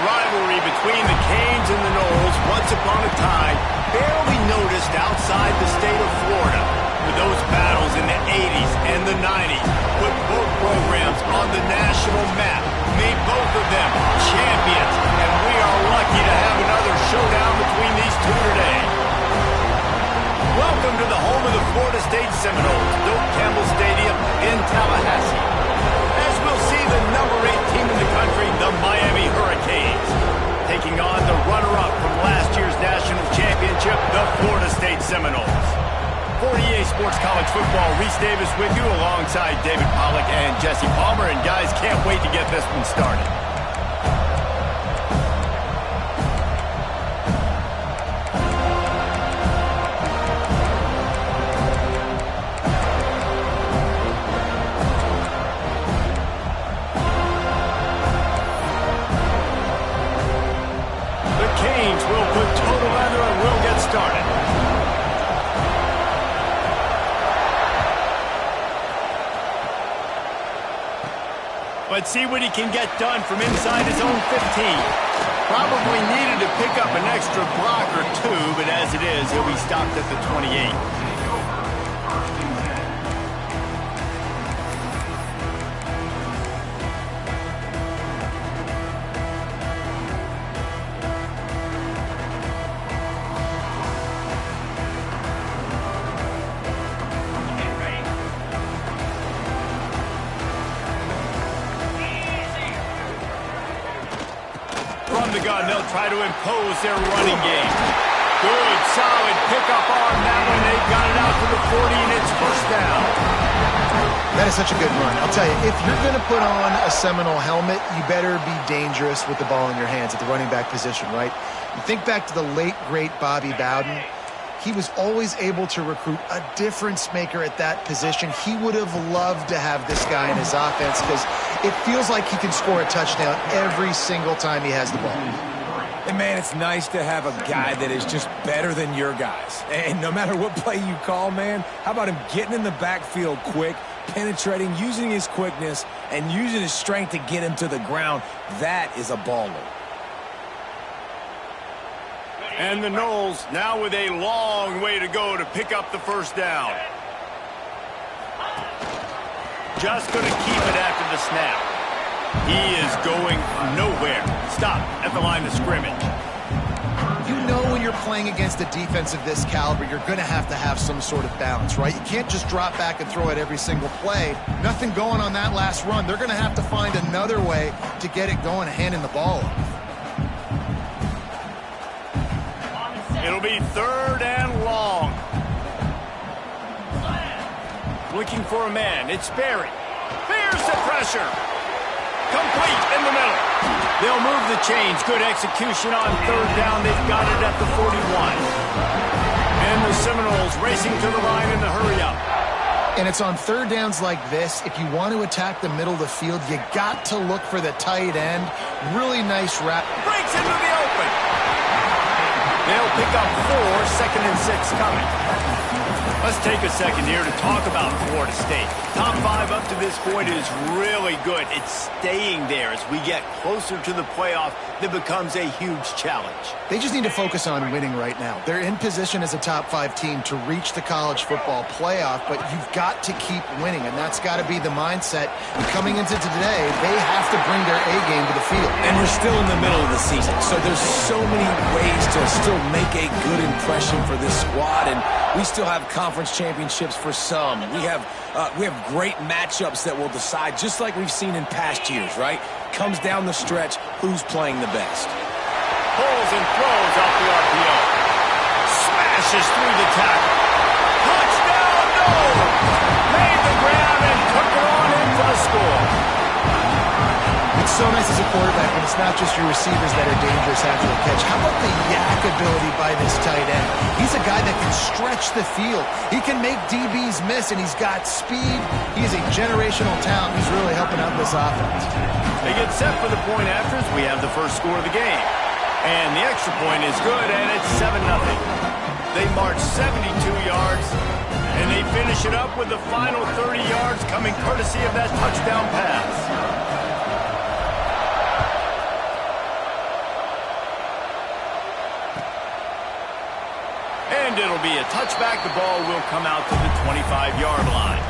rivalry between the Canes and the Noles, once upon a time, barely noticed outside the state of Florida. With those battles in the 80s and the 90s, put both programs on the national map, made both of them champions, and we are lucky to have another showdown between these two today. Welcome to the home of the Florida State Seminoles, Doak Campbell Stadium in Tallahassee. As we'll see the number 8 team in the country, the Miami Hurricanes, taking on the runner-up from last year's national championship, the Florida State Seminoles. For EA Sports College Football, Reese Davis with you alongside David Pollack and Jesse Palmer. And guys, can't wait to get this one started. The Canes will put total leather and we'll get started. Let's see what he can get done from inside his own 15. Probably needed to pick up an extra block or two, but as it is, he'll be stopped at the 28. From the gun, they'll try to impose their running game. Good, solid pickup on that one. They got it out to the 40, and it's first down. That is such a good run. I'll tell you, if you're going to put on a Seminole helmet, you better be dangerous with the ball in your hands at the running back position, right? You think back to the late, great Bobby Bowden. He was always able to recruit a difference maker at that position. He would have loved to have this guy in his offense because it feels like he can score a touchdown every single time he has the ball. And, man, it's nice to have a guy that is just better than your guys. And no matter what play you call, man, how about him getting in the backfield quick, penetrating, using his quickness, and using his strength to get him to the ground? That is a baller. And the Noles now with a long way to go to pick up the first down. Just going to keep it after the snap. He is going nowhere. Stop at the line of scrimmage. You know when you're playing against a defense of this caliber, you're going to have some sort of balance, right? You can't just drop back and throw it every single play. Nothing going on that last run. They're going to have to find another way to get it going, handing the ball off. It'll be third and long. Looking for a man. It's Berry. Fears the pressure. Complete in the middle. They'll move the chains. Good execution on third down. They've got it at the 41. And the Seminoles racing to the line in the hurry-up. And it's on third downs like this, if you want to attack the middle of the field, you got to look for the tight end. Really nice wrap. Breaks into the open. They'll pick up 4, second and 6 coming. Let's take a second here to talk about Florida State. Top 5 up to this point is really good. It's staying there as we get closer to the playoff. That becomes a huge challenge. They just need to focus on winning right now. They're in position as a top 5 team to reach the college football playoff, but you've got to keep winning, and that's got to be the mindset. And coming into today, they have to bring their A game to the field. And we're still in the middle of the season, so there's so many ways to still make a good impression for this squad, and we still have conference championships for some. We have great matchups that will decide, just like we've seen in past years, right? Comes down the stretch, who's playing the best. Pulls and throws off the RPO. Smashes through the tackle. Touchdown, no! Made the grab and took it on in for the score. It's so nice as a quarterback when it's not just your receivers that are dangerous after the catch. How about the yak ability by this tight end? He's a guy that can stretch the field. He can make DBs miss, and he's got speed. He's a generational talent. He's really helping out this offense. They get set for the point afters. We have the first score of the game. And the extra point is good, and it's 7-0. They march 72 yards, and they finish it up with the final 30 yards coming courtesy of that touchdown pass. And it'll be a touchback. The ball will come out to the 25-yard line.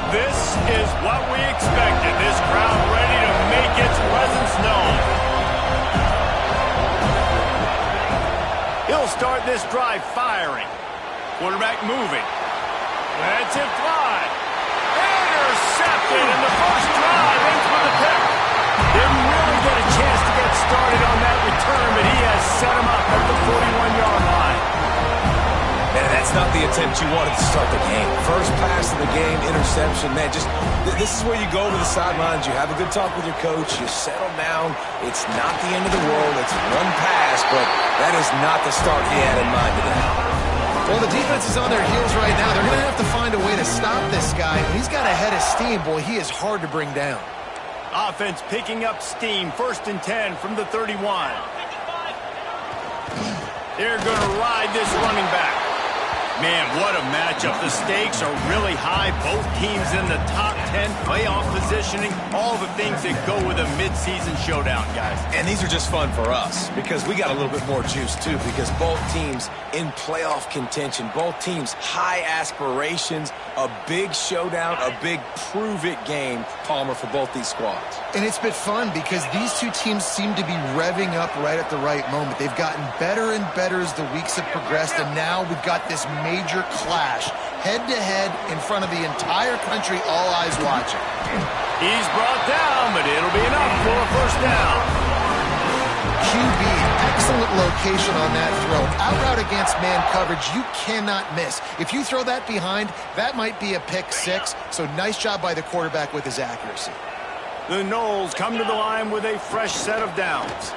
This is what we expected. This crowd ready to make its presence known. He'll start this drive firing. Quarterback moving. Let's it fly. Intercepted in the first drive. Ends with a pick. Didn't really get a chance to get started on that return, but he has set him up at the 41-yard line. Man, that's not the attempt you wanted to start the game. First pass of the game, interception. Man, this is where you go to the sidelines. You have a good talk with your coach. You settle down. It's not the end of the world. It's one pass, but that is not the start he had in mind today. Well, the defense is on their heels right now. They're going to have to find a way to stop this guy. When he's got a head of steam, boy, he is hard to bring down. Offense picking up steam. 1st and 10 from the 31. They're going to ride this running back. Man, what a matchup. The stakes are really high. Both teams in the top 10, playoff positioning, all the things that go with a midseason showdown, guys. And these are just fun for us because we got a little bit more juice, too, because both teams in playoff contention, both teams high aspirations, a big showdown, a big prove-it game, Palmer, for both these squads. And it's been fun because these two teams seem to be revving up right at the right moment. They've gotten better and better as the weeks have progressed, and now we've got this major clash, head-to-head in front of the entire country, all eyes watching. He's brought down, but it'll be enough for a first down. QB, excellent location on that throw. Out route against man coverage, you cannot miss. If you throw that behind, that might be a pick six, so nice job by the quarterback with his accuracy. The Noles come to the line with a fresh set of downs.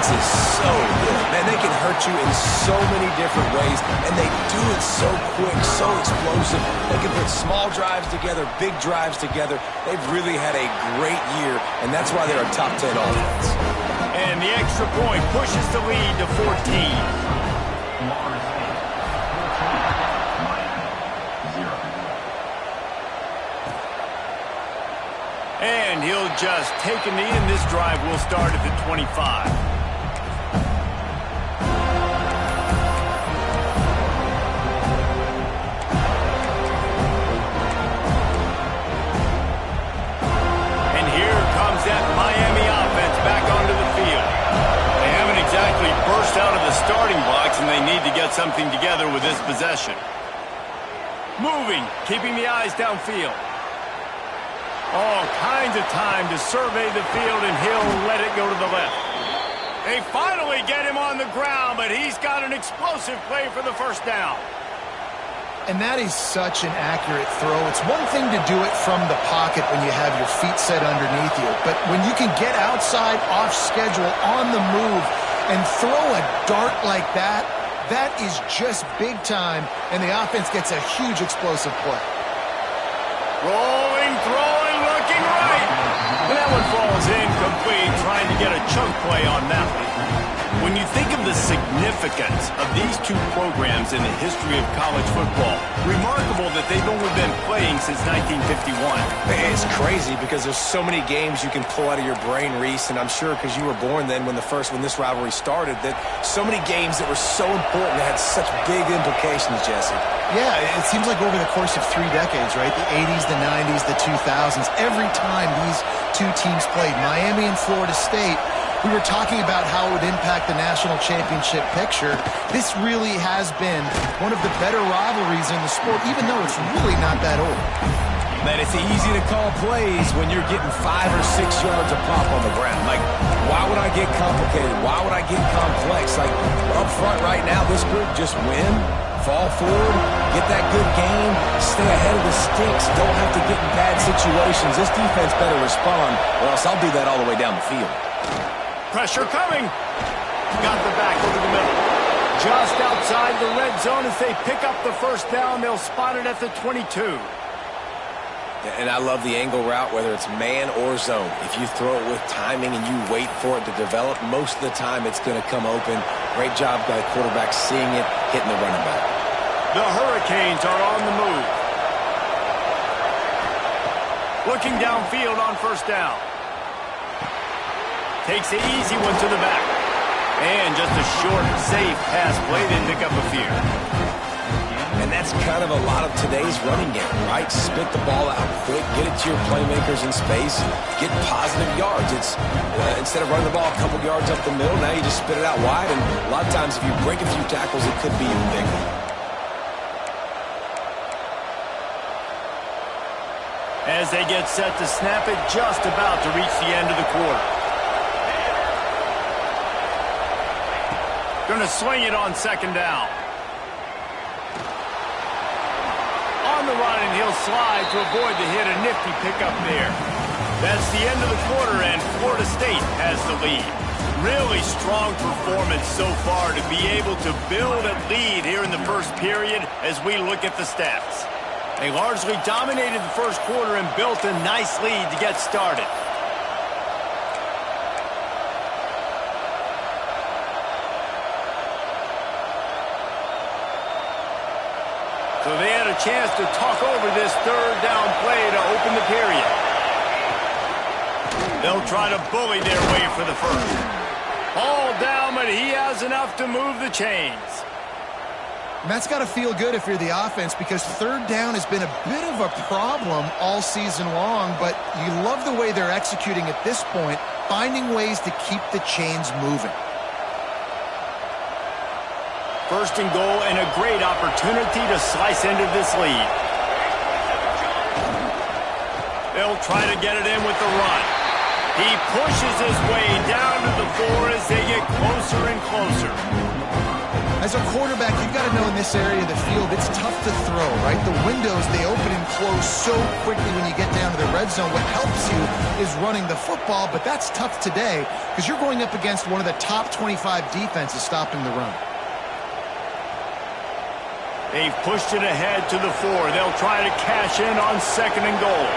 Is so good. Man, they can hurt you in so many different ways, and they do it so quick, so explosive. They can put small drives together, big drives together. They've really had a great year, and that's why they're a top 10 offense. And the extra point pushes the lead to 14. And he'll just take a knee, and this drive will start at the 25. Out of the starting box, and they need to get something together with this possession. Moving, keeping the eyes downfield. All kinds of time to survey the field, and he'll let it go to the left. They finally get him on the ground, but he's got an explosive play for the first down. And that is such an accurate throw. It's one thing to do it from the pocket when you have your feet set underneath you, but when you can get outside, off schedule, on the move, and throw a dart like that, that is just big time, and the offense gets a huge explosive play. Rolling, throwing, looking right. And that one falls incomplete, trying to get a chunk play on that one. When you think of the significance of these two programs in the history of college football, remarkable that they've only been playing since 1951. It's crazy because there's so many games you can pull out of your brain, Reese, and I'm sure because you were born then when this rivalry started, that so many games that were so important that had such big implications, Jesse. Yeah, it seems like over the course of 3 decades, right? The 80s, the 90s, the 2000s, every time these two teams played, Miami and Florida State, we were talking about how it would impact the national championship picture. This really has been one of the better rivalries in the sport, even though it's really not that old. Man, it's easy to call plays when you're getting 5 or 6 yards a pop on the ground. Like, why would I get complicated? Why would I get complex? Like, up front right now, this group just win, fall forward, get that good game, stay ahead of the sticks, don't have to get in bad situations. This defense better respond, or else I'll do that all the way down the field. Pressure coming. Got the back over the middle. just outside the red zone as they pick up the first down. They'll spot it at the 22. And I love the angle route, whether it's man or zone. If you throw it with timing and you wait for it to develop, most of the time it's going to come open. Great job by the quarterback seeing it, hitting the running back. The Hurricanes are on the move. Looking downfield on first down. Takes an easy one to the back. And just a short, safe pass play. They pick up a few. And that's kind of a lot of today's running game, right? Spit the ball out quick, get it to your playmakers in space, get positive yards. It's instead of running the ball a couple yards up the middle, now you just spit it out wide. And a lot of times if you break a few tackles, it could be even bigger. As they get set to snap it, just about to reach the end of the quarter. Going to swing it on second down. On the run, and he'll slide to avoid the hit. A nifty pickup there. That's the end of the quarter, and Florida State has the lead. Really strong performance so far to be able to build a lead here in the first period as we look at the stats. They largely dominated the first quarter and built a nice lead to get started. So they had a chance to talk over this third down play to open the period. They'll try to bully their way for the first. Ball down, but he has enough to move the chains. And that's got to feel good if you're the offense, because third down has been a bit of a problem all season long, but you love the way they're executing at this point, finding ways to keep the chains moving. First and goal, and a great opportunity to slice into this lead. They'll try to get it in with the run. He pushes his way down to the 4 as they get closer and closer. As a quarterback, you've got to know in this area of the field, it's tough to throw, right? The windows, they open and close so quickly when you get down to the red zone. What helps you is running the football, but that's tough today because you're going up against one of the top 25 defenses stopping the run. They've pushed it ahead to the 4. They'll try to cash in on second and goal.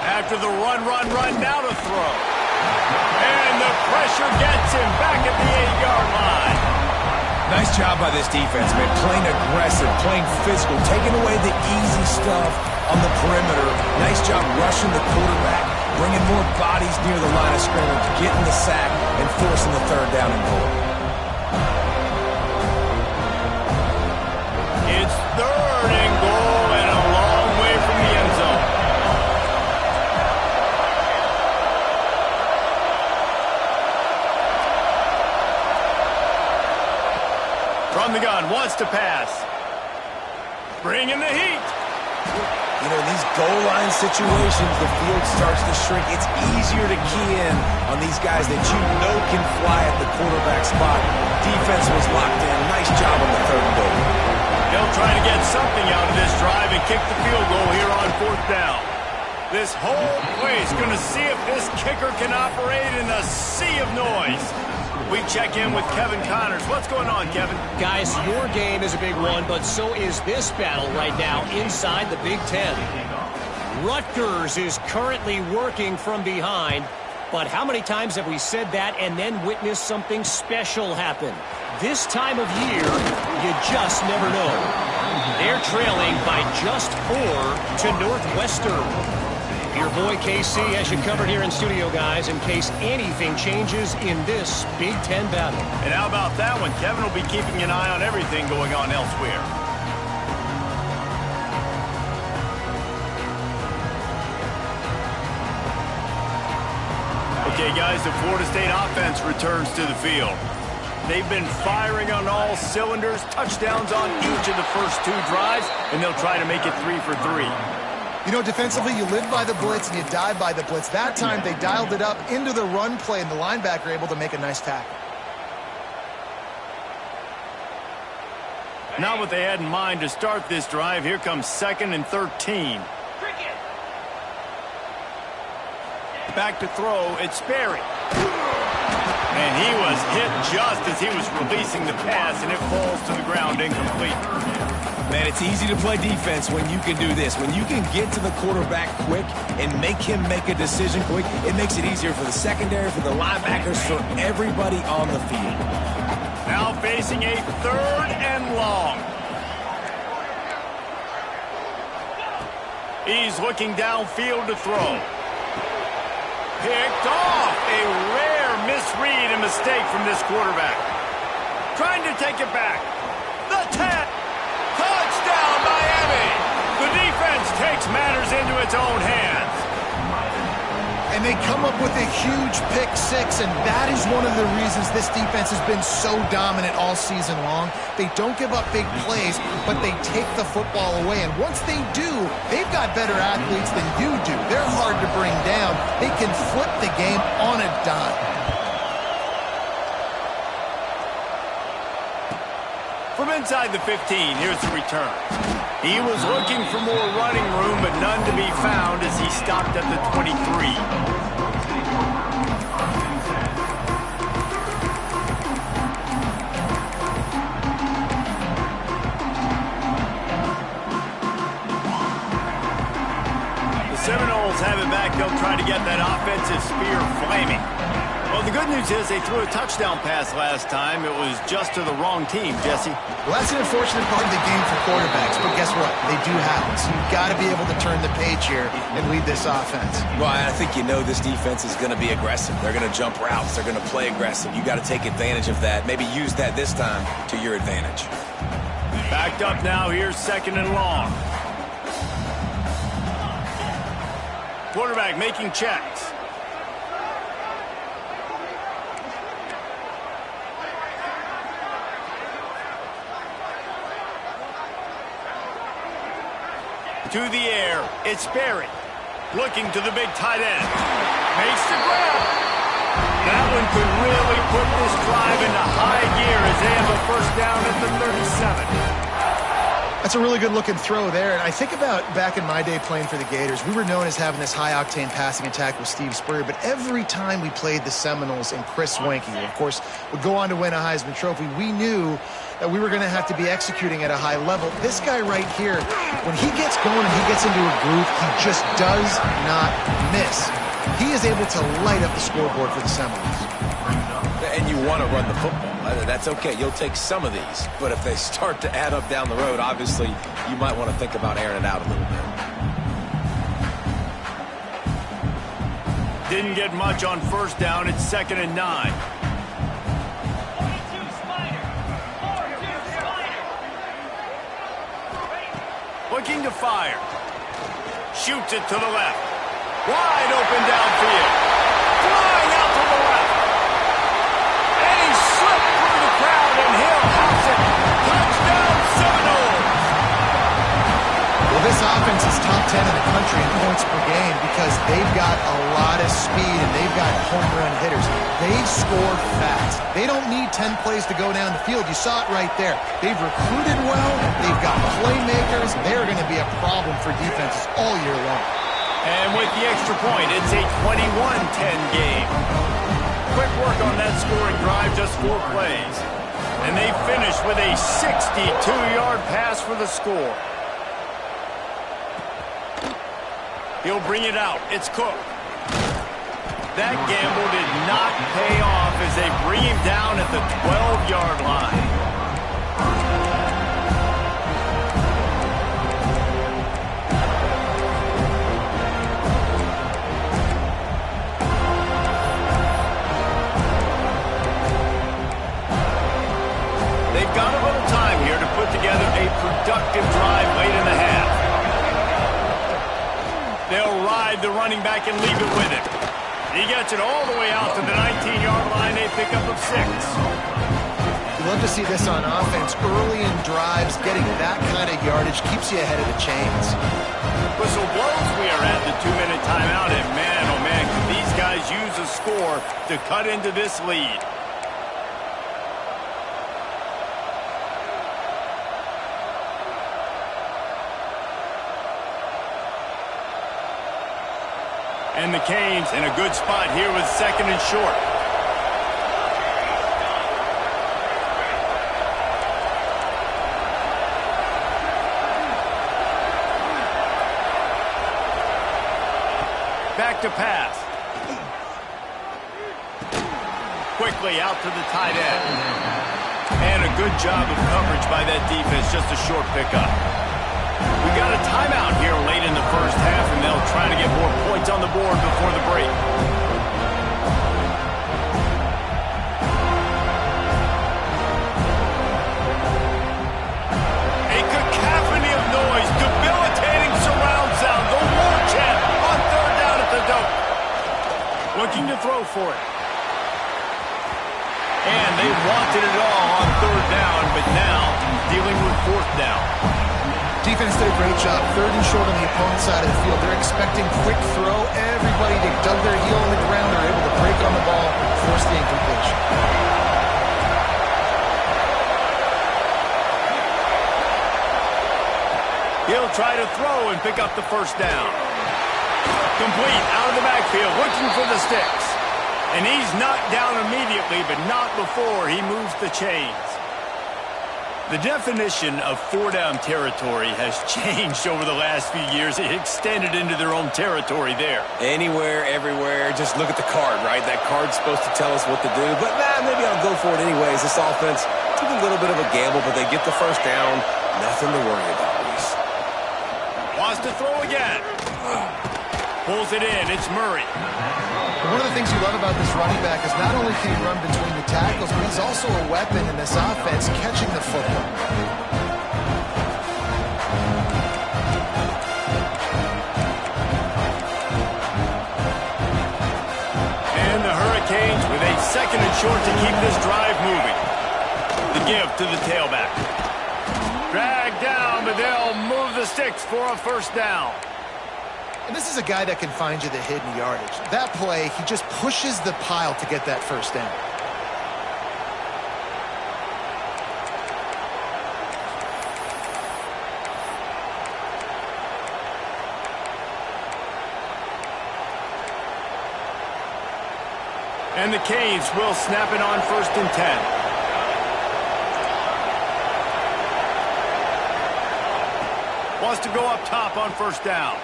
After the run, now to throw. And the pressure gets him back at the 8-yard line. Nice job by this defense, man. Playing aggressive, playing physical, taking away the easy stuff on the perimeter. Nice job rushing the quarterback, bringing more bodies near the line of scrimmage, getting the sack, and forcing the third down and goal. It's third and goal and a long way from the end zone. From the gun, wants to pass. Bringing the heat. You know, in these goal line situations, the field starts to shrink. It's easier to key in on these guys that you know can fly at the quarterback spot. Defense was locked in. Nice job on the third and goal. They'll try to get something out of this drive and kick the field goal here on fourth down. This whole place going to see if this kicker can operate in a sea of noise. We check in with Kevin Connors. What's going on, Kevin? Guys, your game is a big one, but so is this battle right now inside the Big Ten. Rutgers is currently working from behind, but how many times have we said that and then witnessed something special happen? This time of year, you just never know. They're trailing by just 4 to Northwestern. Your boy KC has you covered here in studio, guys, in case anything changes in this Big Ten battle. And how about that one? Kevin will be keeping an eye on everything going on elsewhere. Okay, guys, the Florida State offense returns to the field. They've been firing on all cylinders, touchdowns on each of the first 2 drives, and they'll try to make it 3 for 3. You know, defensively, you live by the blitz and you die by the blitz. That time, they dialed it up into the run play, and the linebacker able to make a nice tackle. Not what they had in mind to start this drive. Here comes 2nd and 13. Back to throw, it's Sperry. And he was hit just as he was releasing the pass, and it falls to the ground incomplete. Man, it's easy to play defense when you can do this. When you can get to the quarterback quick and make him make a decision quick, it makes it easier for the secondary, for the linebackers, for everybody on the field. Now facing a 3rd and long. He's looking downfield to throw. Picked off. A rare misread and mistake from this quarterback. Trying to take it back. The 10. Touchdown, Miami. The defense takes matters into its own hands. And they come up with a huge pick six, and that is one of the reasons this defense has been so dominant all season long. They don't give up big plays, but they take the football away. And once they do, they've got better athletes than you do. They're hard to bring down. They can flip the game on a dime. From inside the 15, here's the return. He was looking for more running room, but none to be found as he stopped at the 23. The Seminoles have it back. They'll try to get that offensive spear flaming. Well, the good news is they threw a touchdown pass last time. It was just to the wrong team, Jesse. Well, that's an unfortunate part of the game for quarterbacks, but guess what? They do happen. So you've got to be able to turn the page here and lead this offense. Well, I think you know this defense is going to be aggressive. They're going to jump routes. They're going to play aggressive. You got to take advantage of that. Maybe use that this time to your advantage. Backed up now. Here's 2nd and long. Quarterback making checks. To the air, it's Sperry. Looking to the big tight end. Makes the grab. That one could really put this drive into high gear as they have a 1st down at the 37. That's a really good-looking throw there. And I think about back in my day playing for the Gators, we were known as having this high-octane passing attack with Steve Spurrier, but every time we played the Seminoles and Chris Weinke, who, of course, would go on to win a Heisman Trophy, we knew that we were going to have to be executing at a high level. This guy right here, when he gets going and he gets into a groove, he just does not miss. He is able to light up the scoreboard for the Seminoles. And you want to run the football. That's okay. You'll take some of these. But if they start to add up down the road, obviously, you might want to think about airing it out a little bit. Didn't get much on 1st down. It's 2nd and 9. Looking to fire. Shoots it to the left. Wide open downfield. Flying out to the left. And he slipped through the crowd, and he'll house it. Touchdown, Seminoles. Well, this offense is top 10 in the country in points per game because they've got a lot of speed and they've got home run hitters. They score fast. They don't need 10 plays to go down the field. You saw it right there. They've recruited well. They've got playmakers. They're going to be a problem for defenses all year long. And with the extra point, it's a 21-10 game. Quick work on that scoring drive, just 4 plays. And they finish with a 62-yard pass for the score. He'll bring it out. It's Cook. That gamble did not pay off as they bring him down at the 12-yard line. They've got a little time here to put together a productive drive late in the half. They'll ride the running back and leave it with him. He gets it all the way out to the 19-yard line. They pick up of 6. You love to see this on offense. Early in drives, getting that kind of yardage keeps you ahead of the chains. Whistle blows. We are at the 2-minute timeout. And man, oh man, can these guys use a score to cut into this lead. And the Canes in a good spot here with 2nd and short. Back to pass. Quickly out to the tight end. And a good job of coverage by that defense, just a short pickup. We got a timeout here late in the first half, and they'll try to get more points on the board before the break. A cacophony of noise, debilitating surround sound, the war chant on 3rd down at the dope. Looking to throw for it. And they wanted it all on 3rd down, but now dealing with 4th down. Defense did a great job. 3rd and short on the opponent's side of the field. They're expecting quick throw. Everybody, they dug their heel on the ground. They're able to break on the ball, force the incompletion. He'll try to throw and pick up the 1st down. Complete out of the backfield, looking for the sticks. And he's knocked down immediately, but not before he moves the chains. The definition of 4-down territory has changed over the last few years. It extended into their own territory there. Anywhere, everywhere, just look at the card, right? That card's supposed to tell us what to do, but maybe I'll go for it anyways. This offense took a little bit of a gamble, but they get the 1st down. Nothing to worry about, Reese. Wants to throw again. Pulls it in. It's Murray. One of the things you love about this running back is not only can he run between the tackles, but he's also a weapon in this offense catching the football. And the Hurricanes with a 2nd and short to keep this drive moving. The give to the tailback. Drag down, but they'll move the sticks for a 1st down. And this is a guy that can find you the hidden yardage. That play, he just pushes the pile to get that 1st down. And the Canes will snap it on 1st and 10. Wants to go up top on 1st down.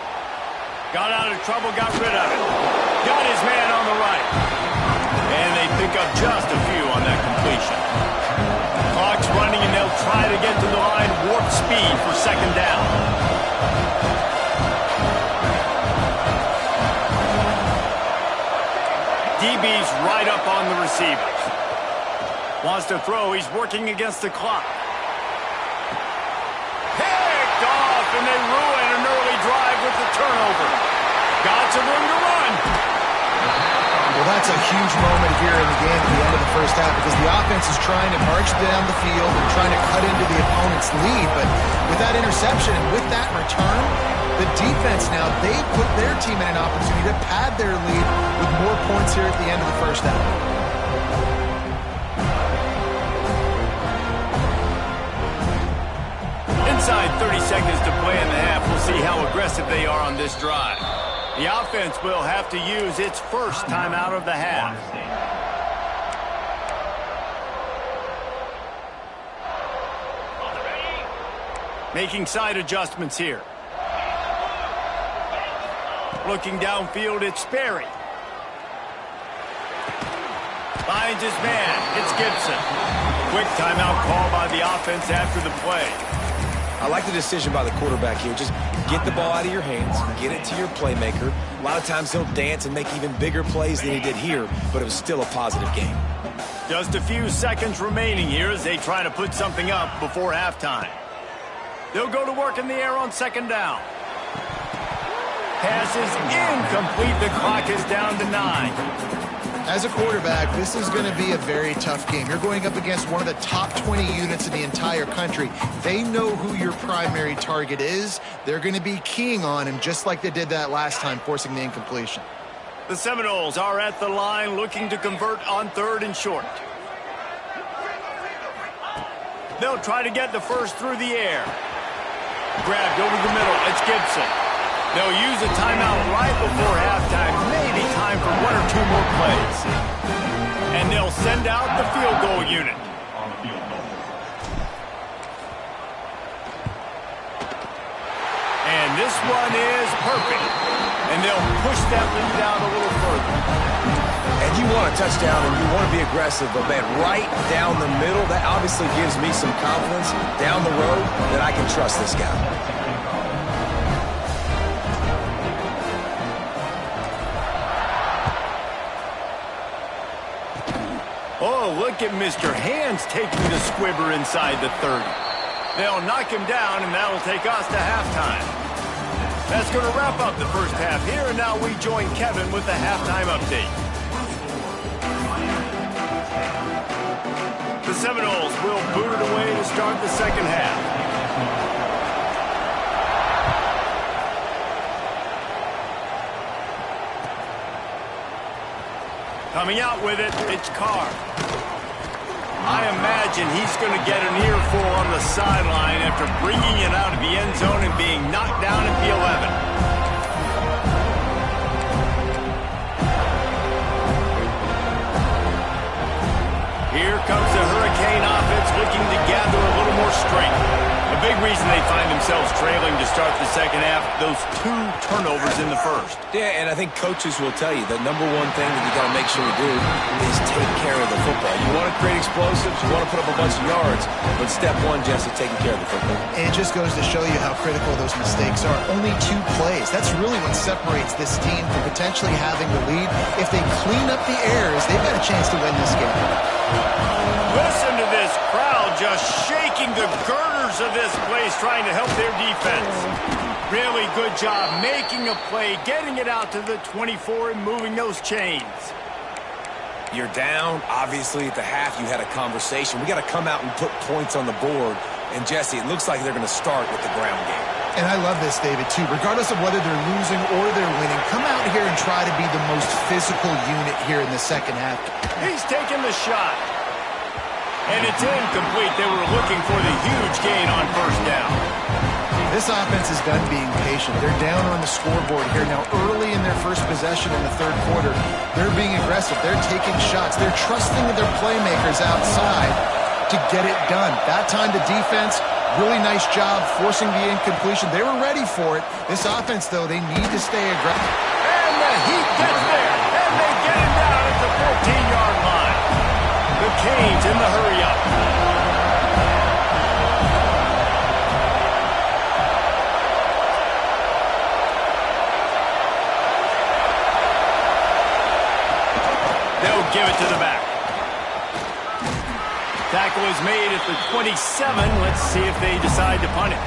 Got out of trouble, got rid of it. Got his man on the right. And they pick up just a few on that completion. Clock's running, and they'll try to get to the line warp speed for 2nd down. DB's right up on the receivers. Wants to throw. He's working against the clock. Picked off, and they ruin an early drive with the turnover. Got some room to run. Well, that's a huge moment here in the game at the end of the 1st half because the offense is trying to march down the field and trying to cut into the opponent's lead. But with that interception and with that return, the defense now, they put their team in an opportunity to pad their lead with more points here at the end of the 1st half. Inside 30 seconds to play in the half. We'll see how aggressive they are on this drive. The offense will have to use its 1st timeout of the half. Making side adjustments here. Looking downfield, it's Sperry. Finds his man. It's Gibson. Quick timeout call by the offense after the play. I like the decision by the quarterback here. Just get the ball out of your hands, get it to your playmaker. A lot of times he'll dance and make even bigger plays than he did here, but it was still a positive game. Just a few seconds remaining here as they try to put something up before halftime. They'll go to work in the air on 2nd down. Pass is incomplete. The clock is down to 9. As a quarterback, this is going to be a very tough game. You're going up against one of the top 20 units in the entire country. They know who your primary target is. They're going to be keying on him just like they did that last time, forcing the incompletion. The Seminoles are at the line looking to convert on 3rd and short. They'll try to get the 1st through the air. Grabbed over the middle. It's Gibson. They'll use a timeout right before halftime, maybe time for one or two more plays. And they'll send out the field goal unit. And this one is perfect. And they'll push that lead out a little further. And you want a touchdown and you want to be aggressive, but man, right down the middle, that obviously gives me some confidence down the road that I can trust this guy. Oh, look at Mr. Hands taking the squibber inside the 30. They'll knock him down, and that'll take us to halftime. That's going to wrap up the first half here, and now we join Kevin with the halftime update. The Seminoles will boot it away to start the second half. Coming out with it, it's Carr. I imagine he's going to get an earful on the sideline after bringing it out of the end zone and being knocked down at the 11. Here comes the Hurricane offense looking to gather a little more strength. A big reason they find themselves trailing to start the second half, those 2 turnovers in the first. Yeah, and I think coaches will tell you the number one thing that you got to make sure to do is take care of the football. You want to create explosives, you want to put up a bunch of yards, but step one, Jesse, taking care of the football. It just goes to show you how critical those mistakes are. Only 2 plays. That's really what separates this team from potentially having the lead. If they clean up the errors, they've got a chance to win this game. Listen to this crowd just shaking the girders of this place trying to help their defense. Really good job making a play, getting it out to the 24 and moving those chains. You're down. Obviously, at the half, you had a conversation. We got to come out and put points on the board. And, Jesse, it looks like they're going to start with the ground game. And I love this, David, too. Regardless of whether they're losing or they're winning, come out here and try to be the most physical unit here in the second half. He's taking the shot. And it's incomplete. They were looking for the huge gain on first down. This offense is done being patient. They're down on the scoreboard here. Now, early in their first possession in the third quarter, they're being aggressive. They're taking shots. They're trusting their playmakers outside to get it done. That time the defense, really nice job forcing the incompletion. They were ready for it. This offense, though, they need to stay aggressive. And the Heat gets there. And they get him down at the 14-yard line. The Canes in the hurry-up. They'll give it to the back. Tackle is made at the 27. Let's see if they decide to punt it.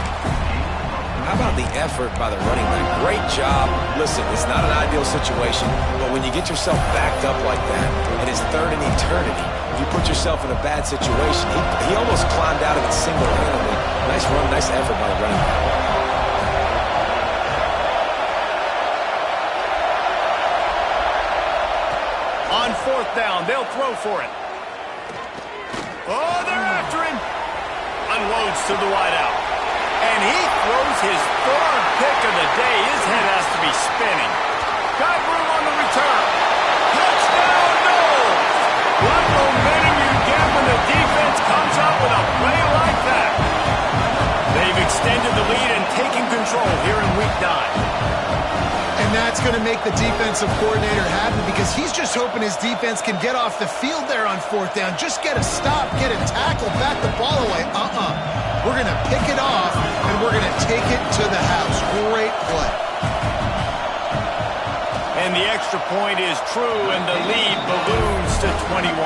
How about the effort by the running back? Great job. Listen, it's not an ideal situation, but when you get yourself backed up like that, and it's third in eternity, you put yourself in a bad situation. He almost climbed out of it single-handedly. Nice run, nice effort by the running back. On fourth down, they'll throw for it. Oh, they're after him. Unloads to the wideout. And he throws his 3rd pick of the day. His head has to be spinning. Got room on the return. Touchdown, no! What momentum you get when the defense comes up with a play like that. They've extended the lead and taken control here in week 9. And that's going to make the defensive coordinator happy because he's just hoping his defense can get off the field there on fourth down. Just get a stop, get a tackle, back the ball away. We're going to pick it off, and we're going to take it to the house. Great play. And the extra point is true, and the lead balloons to 21.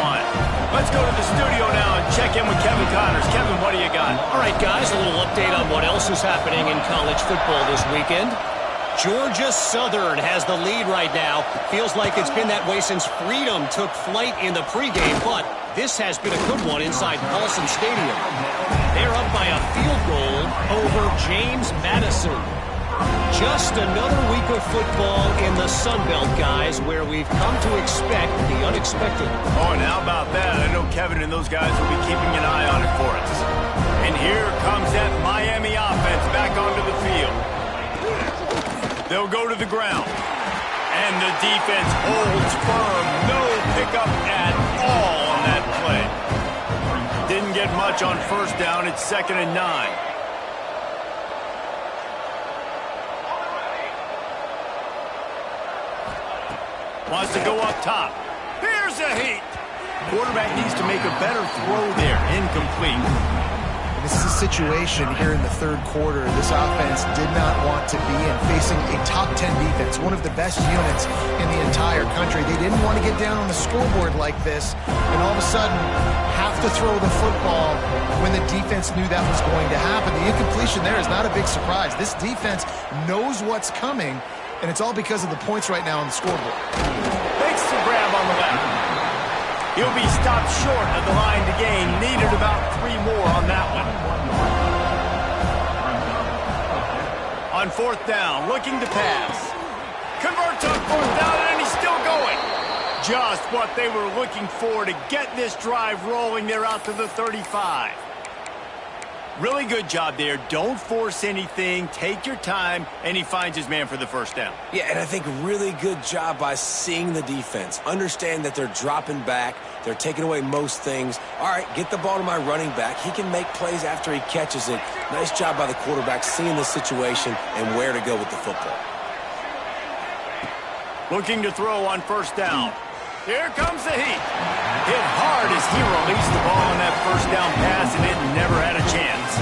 Let's go to the studio now and check in with Kevin Connors. Kevin, what do you got? All right, guys, a little update on what else is happening in college football this weekend. Georgia Southern has the lead right now. Feels like it's been that way since Freedom took flight in the pregame, but this has been a good one inside Paulson Stadium. They're up by a field goal over James Madison. Just another week of football in the Sun Belt, guys, where we've come to expect the unexpected. Oh, and how about that? I know Kevin and those guys will be keeping an eye on it for us. And here comes that Miami offense back onto the field. They'll go to the ground. And the defense holds firm. No pickup at all on that play. Didn't get much on first down. It's 2nd and 9. Wants to go up top. Here's a heat. Quarterback needs to make a better throw there. Incomplete. This is a situation here in the third quarter this offense did not want to be in, facing a top 10 defense, one of the best units in the entire country. They didn't want to get down on the scoreboard like this and all of a sudden have to throw the football when the defense knew that was going to happen. The incompletion there is not a big surprise. This defense knows what's coming, and it's all because of the points right now on the scoreboard. Makes the grab on the left. He'll be stopped short of the line to gain. Needed about 3 more on that one. On 4th down, looking to pass. Converts on 4th down, and he's still going. Just what they were looking for to get this drive rolling. They're out to the 35. Really good job there. Don't force anything. Take your time, and he finds his man for the first down. Yeah, and I think really good job by seeing the defense. Understand that they're dropping back. They're taking away most things. All right, get the ball to my running back. He can make plays after he catches it. Nice job by the quarterback seeing the situation and where to go with the football. Looking to throw on first down. Here comes the heat. Hit hard as he released the ball on that first down pass, and it never had a chance.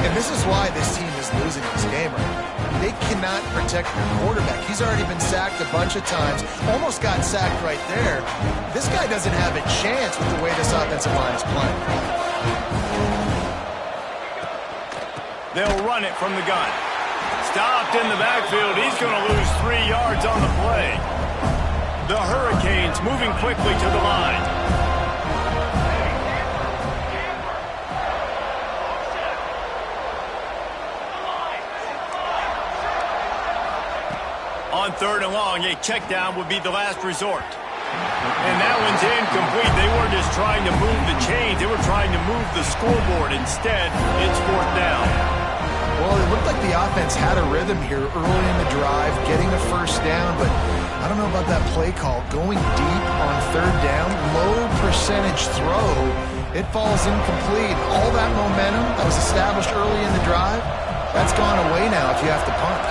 And this is why this team is losing this game right now. They cannot protect their quarterback. He's already been sacked a bunch of times. Almost got sacked right there. This guy doesn't have a chance with the way this offensive line is playing. They'll run it from the gun. Stopped in the backfield. He's going to lose 3 yards on the play. The Hurricanes moving quickly to the line. On 3rd and long, a check down would be the last resort. And that one's incomplete. They weren't just trying to move the chains. They were trying to move the scoreboard. Instead, it's 4th down. Well, it looked like the offense had a rhythm here early in the drive, getting a first down, but I don't know about that play call. Going deep on 3rd down, low percentage throw, it falls incomplete. All that momentum that was established early in the drive, that's gone away now if you have to punt.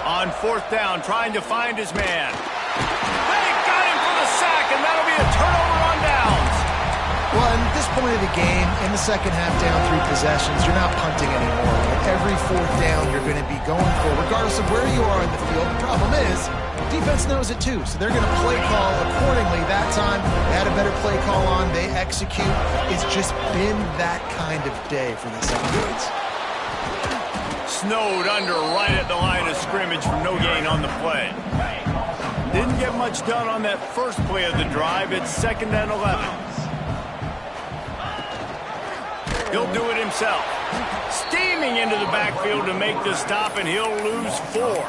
On 4th down, trying to find his man. They got him for the sack, and that'll be a turnover on downs. Well, at this point of the game, in the second half, down 3 possessions, you're not punting anymore. Every 4th down you're going to be going for, regardless of where you are in the field. The problem is, defense knows it too, so they're going to play call accordingly. That time, they had a better play call on. They execute. It's just been that kind of day for this offense. Snowed under right at the line of scrimmage for no gain on the play. Didn't get much done on that first play of the drive. It's 2nd and 11. He'll do it himself. Steaming into the backfield to make the stop, and he'll lose 4.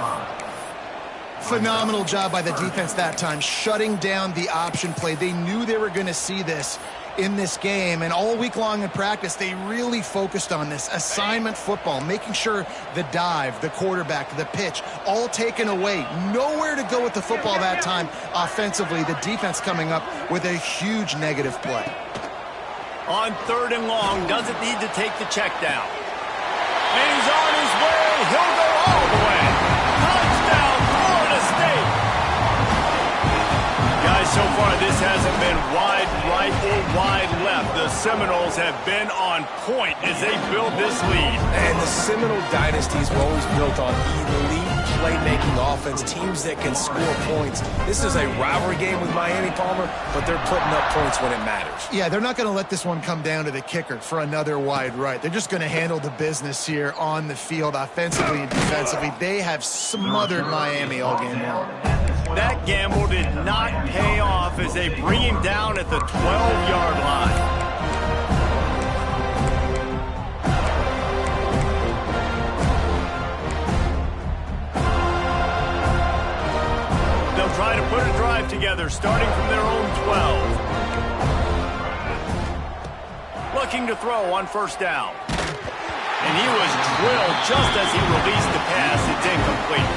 Phenomenal job by the defense that time, shutting down the option play. They knew they were going to see this in this game, and all week long in practice, they really focused on this assignment football, making sure the dive, the quarterback, the pitch, all taken away. Nowhere to go with the football that time offensively. The defense coming up with a huge negative play. On 3rd and long, doesn't need to take the check down. And he's on his way. He'll go all the way. Touchdown, Florida State. Guys, so far this hasn't been wide right or wide left. The Seminoles have been on point as they build this lead. And the Seminole dynasties were always built on elite playmaking offense, teams that can score points. This is a rivalry game with Miami, Palmer, but they're putting up points when it matters. Yeah, they're not going to let this one come down to the kicker for another wide right. They're just going to handle the business here on the field, offensively and defensively. They have smothered Miami all game long. That gamble did not pay off as they bring him down at the 12-yard line. They'll try to put a drive together, starting from their own 12. looking to throw on first down. And he was drilled just as he released the pass. It's incomplete.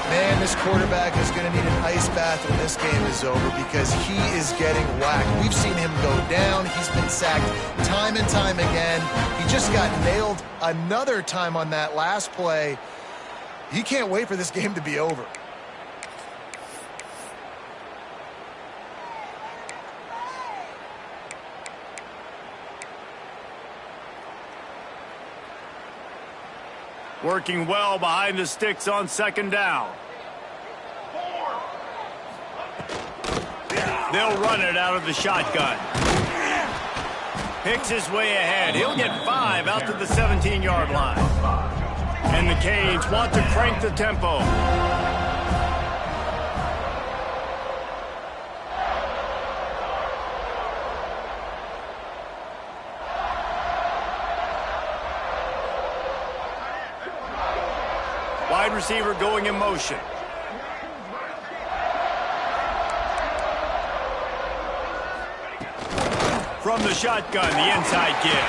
Man, this quarterback is going to need an ice bath when this game is over because he is getting whacked. We've seen him go down. He's been sacked time and time again. He just got nailed another time on that last play. He can't wait for this game to be over. Working well behind the sticks on second down. They'll run it out of the shotgun. Picks his way ahead. He'll get 5 out to the 17-yard line. And the Canes want to crank the tempo. Wide receiver going in motion. From the shotgun, the inside give.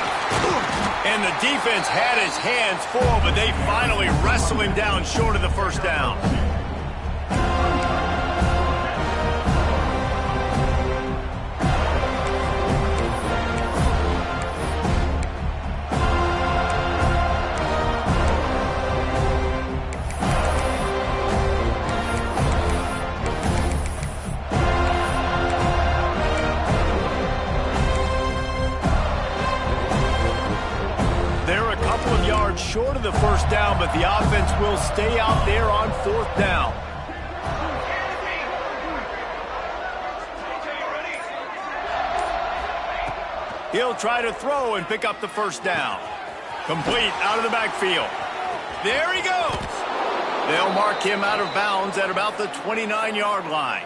And the defense had his hands full, but they finally wrestle him down short of the first down. Short of the first down, but the offense will stay out there on fourth down. He'll try to throw and pick up the first down. Complete out of the backfield. There he goes. They'll mark him out of bounds at about the 29-yard line.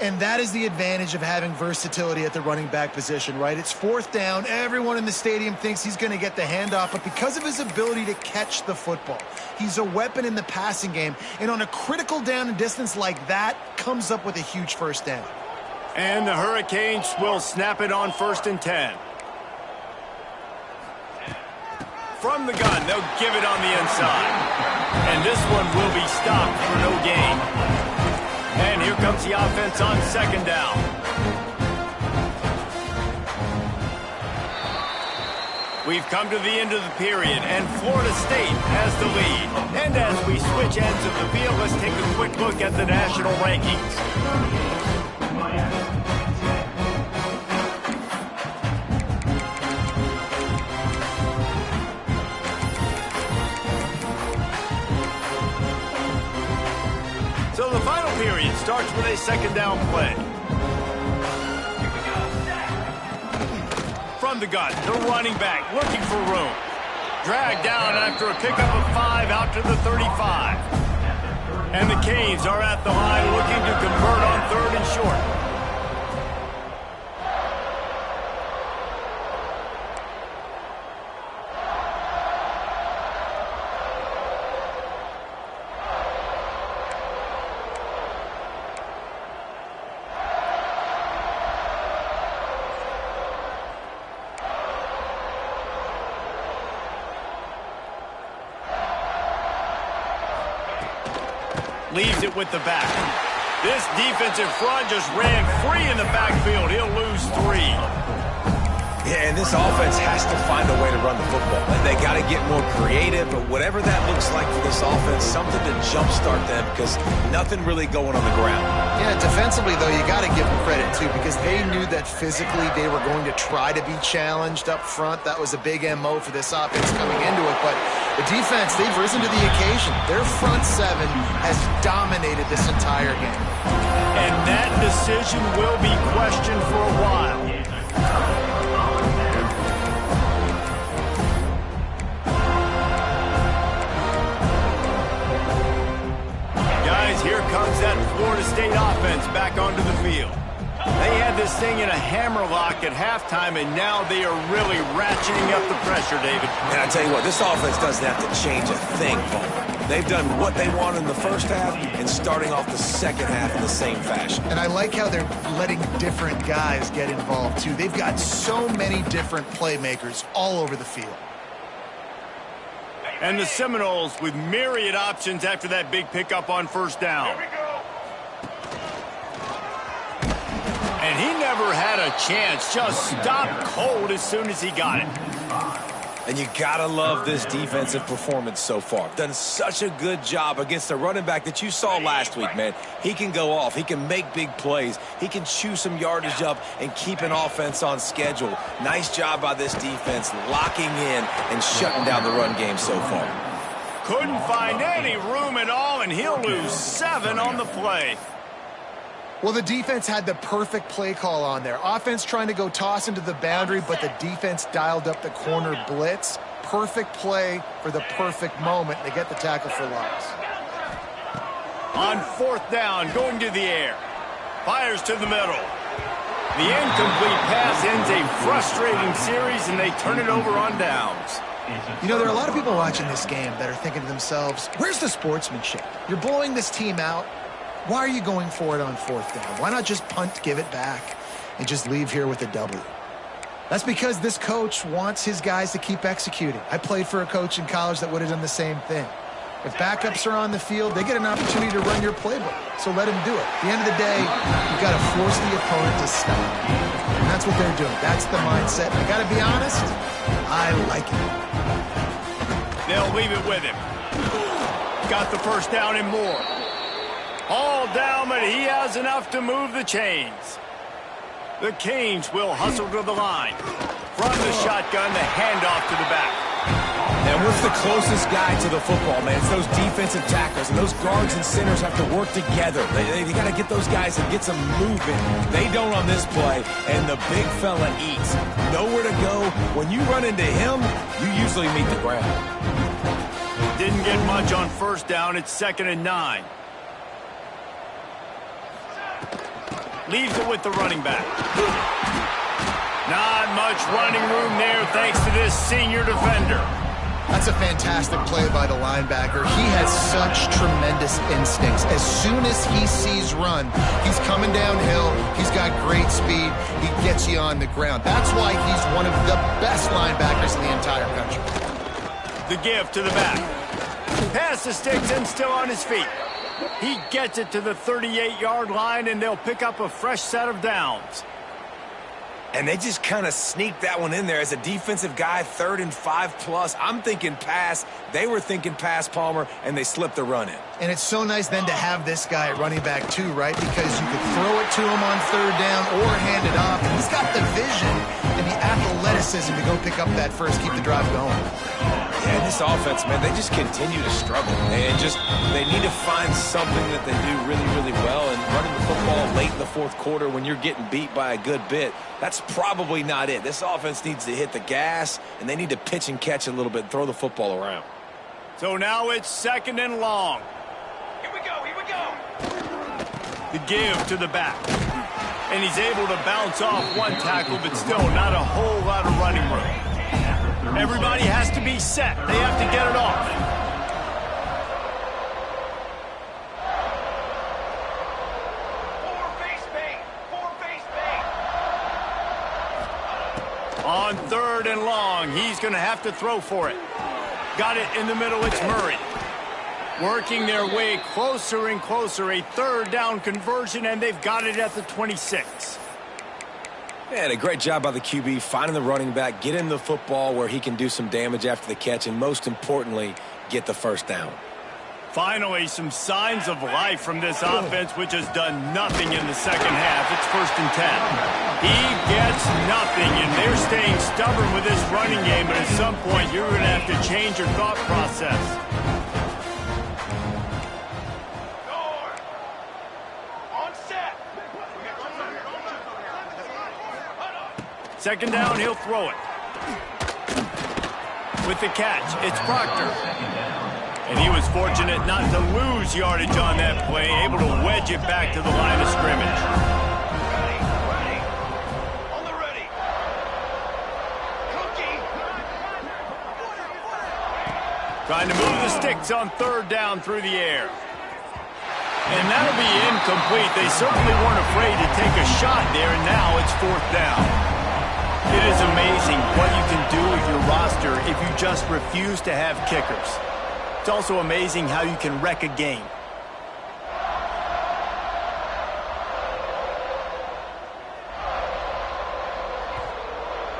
And that is the advantage of having versatility at the running back position, right? It's fourth down. Everyone in the stadium thinks he's going to get the handoff, but because of his ability to catch the football, he's a weapon in the passing game. And on a critical down and distance like that, comes up with a huge first down. And the Hurricanes will snap it on 1st and 10. From the gun, they'll give it on the inside. And this one will be stopped for no gain. And here comes the offense on second down. We've come to the end of the period, and Florida State has the lead. And as we switch ends of the field, let's take a quick look at the national rankings. So the final period starts with a second down play. From the gun, the running back looking for room. Dragged down after a pickup of 5 out to the 35. And the Canes are at the line looking to convert on 3rd and short. Leaves it with the back. This defensive front just ran free in the backfield. He'll lose 3. Yeah, and this offense has to find a way to run the football. They got to get more creative, but whatever that looks like for this offense, something to jumpstart them because nothing really going on the ground. Yeah, defensively, though, you got to give them credit, too, because they knew that physically they were going to try to be challenged up front. That was a big MO for this offense coming into it, but the defense, they've risen to the occasion. Their front 7 has dominated this entire game. And that decision will be questioned for a while. Guys, here comes that Florida State offense back onto the field. They had this thing in a hammerlock at halftime, and now they are really ratcheting up the pressure, David. And I tell you what, this offense doesn't have to change a thing, Paul. They've done what they wanted in the first half and starting off the second half in the same fashion. And I like how they're letting different guys get involved, too. They've got so many different playmakers all over the field. And the Seminoles with myriad options after that big pickup on first down. And he never had a chance, just stopped cold as soon as he got it. And you gotta love this defensive performance so far. Done such a good job against a running back that you saw last week, man. He can go off. He can make big plays. He can chew some yardage up and keep an offense on schedule. Nice job by this defense locking in and shutting down the run game so far. Couldn't find any room at all, and he'll lose 7 on the play. Well, the defense had the perfect play call on there. Offense trying to go toss into the boundary, but the defense dialed up the corner blitz. Perfect play for the perfect moment. They get the tackle for loss. On fourth down, going to the air. Fires to the middle. The incomplete pass ends a frustrating series, and they turn it over on downs. You know, there are a lot of people watching this game that are thinking to themselves, where's the sportsmanship? You're blowing this team out. Why are you going for it on fourth down? Why not just punt, give it back, and just leave here with a W? That's because this coach wants his guys to keep executing. I played for a coach in college that would have done the same thing. If backups are on the field, they get an opportunity to run your playbook, so let them do it. At the end of the day, you've got to force the opponent to stop. And that's what they're doing. That's the mindset. I got to be honest, I like it. They'll leave it with him. Got the first down and more. All down, but he has enough to move the chains. The Canes will hustle to the line. From the shotgun, the handoff to the back. And what's the closest guy to the football, man? It's those defensive tackles, and those guards and centers have to work together. They got to get those guys and get some movement. They don't on this play, and the big fella eats. Nowhere to go. When you run into him, you usually meet the ground. Didn't get much on first down. It's 2nd and 9. Leaves it with the running back. Not much running room there thanks to this senior defender. That's a fantastic play by the linebacker. He has such tremendous instincts. As soon as he sees run, he's coming downhill. He's got great speed. He gets you on the ground. That's why he's one of the best linebackers in the entire country. The give to the back. Pass the sticks and still on his feet. He gets it to the 38-yard line, and they'll pick up a fresh set of downs. And they just kind of sneaked that one in there as a defensive guy, 3rd and 5+. I'm thinking pass. They were thinking pass, Palmer, and they slipped the run in. And it's so nice then to have this guy at running back too, right? Because you could throw it to him on 3rd down or hand it off. And he's got the vision and the athleticism to go pick up that first, keep the drive going. Yeah, this offense, man, they just continue to struggle. And they need to find something that they do really, really well. And running the football late in the 4th quarter when you're getting beat by a good bit, that's probably not it. This offense needs to hit the gas, and they need to pitch and catch a little bit and throw the football around. So now it's 2nd and long. Here we go, here we go. The give to the back. And he's able to bounce off one tackle, but still not a whole lot of running room. Everybody has to be set. They have to get it off. On 3rd and long, he's going to have to throw for it. Got it in the middle, it's Murray. Working their way closer and closer, a 3rd down conversion, and they've got it at the 26. Man, a great job by the QB, finding the running back, get him the football where he can do some damage after the catch, and most importantly, get the first down. Finally, some signs of life from this offense, which has done nothing in the second half. It's 1st and 10. He gets nothing, and they're staying stubborn with this running game, but at some point, you're going to have to change your thought process. On set. 2nd down, he'll throw it. With the catch, it's Proctor. And he was fortunate not to lose yardage on that play, able to wedge it back to the line of scrimmage. Trying to move the sticks on third down through the air. And that'll be incomplete. They certainly weren't afraid to take a shot there, and now it's fourth down. It is amazing what you can do with your roster if you just refuse to have kickers. It's also amazing how you can wreck a game.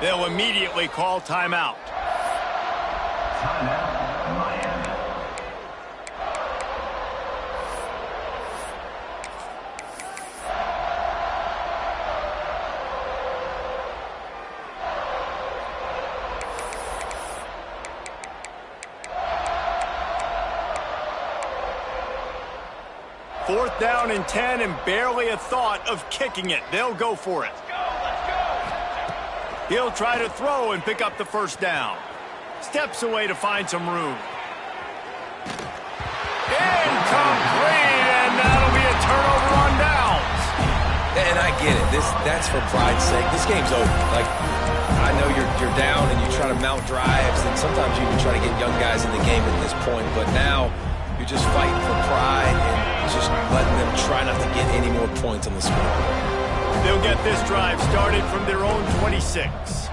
They'll immediately call timeout. Timeout, Miami. Fourth down and 10 and barely a thought of kicking it. They'll go for it. He'll try to throw and pick up the first down. Steps away to find some room. Incomplete, and that'll be a turnover on downs. And I get it. That's for pride's sake. This game's over. Like, I know you're down and you try to mount drives, and sometimes you even try to get young guys in the game at this point. But now you're just fighting for pride and just letting them try not to get any more points on the scoreboard. They'll get this drive started from their own 26.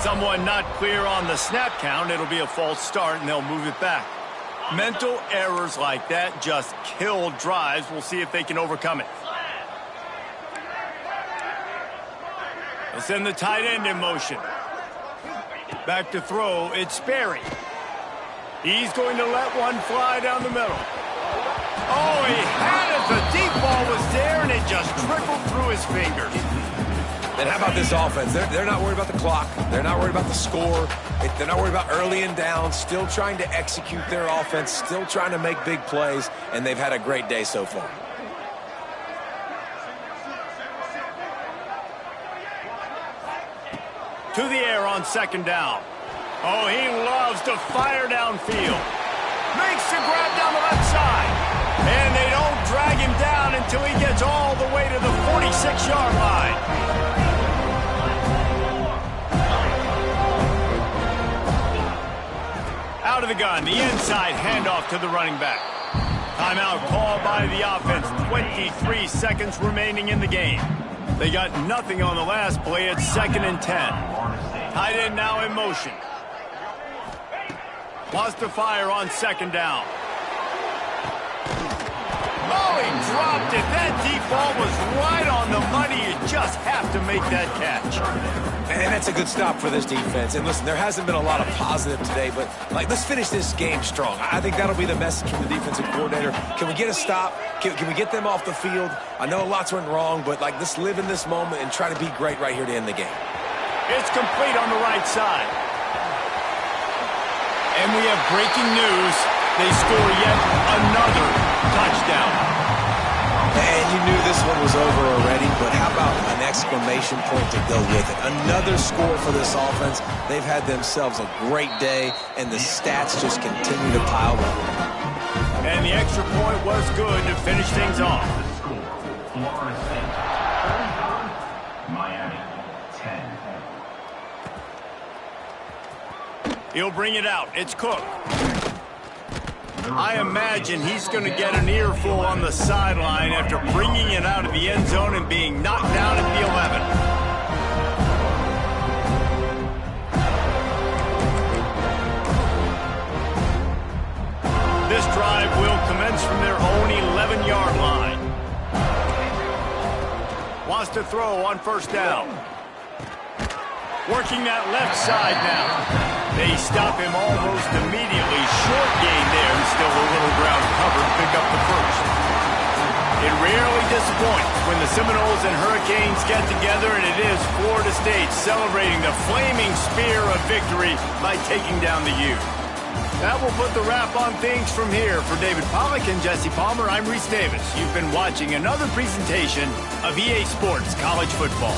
Someone not clear on the snap count. It'll be a false start, and they'll move it back. Mental errors like that just kill drives. We'll see if they can overcome it. They'll send the tight end in motion. Back to throw. It's Sperry. He's going to let one fly down the middle. Oh, he had it. The deep ball was there, and it just trickled through his fingers. And how about this offense? They're not worried about the clock. They're not worried about the score. They're not worried about early and down. Still trying to execute their offense. Still trying to make big plays. And they've had a great day so far. To the air on second down. Oh, he loves to fire downfield. Makes the grab down the left side. And they don't drag him down until he gets all the way to the 46-yard line. Out of the gun, the inside handoff to the running back. Timeout called by the offense. 23 seconds remaining in the game. They got nothing on the last play. It's 2nd and 10. Tight end now in motion. Wants to fire on second down. Oh, he dropped it. That deep ball was right on the money. You just have to make that catch. And that's a good stop for this defense. And listen, there hasn't been a lot of positive today, but let's finish this game strong. I think that'll be the message from the defensive coordinator. Can we get a stop? Can we get them off the field? I know lots went wrong, but let's live in this moment and try to be great right here to end the game. It's complete on the right side. And we have breaking news. They score yet another touchdown. And you knew this one was over already, but how about an exclamation point to go with it? Another score for this offense. They've had themselves a great day, and the stats just continue to pile up. And the extra point was good to finish things off. The score, Florida State 35, Miami 10. He'll bring it out. It's Cook. I imagine he's going to get an earful on the sideline after bringing it out of the end zone and being knocked down at the 11. This drive will commence from their own 11-yard line. Wants to throw on first down. Working that left side now. They stop him almost immediately. Short gain there, and still a little ground covered. Pick up the first. It rarely disappoints when the Seminoles and Hurricanes get together, and it is Florida State celebrating the flaming spear of victory by taking down the U. That will put the wrap on things from here. For David Pollack and Jesse Palmer, I'm Reese Davis. You've been watching another presentation of EA Sports College Football.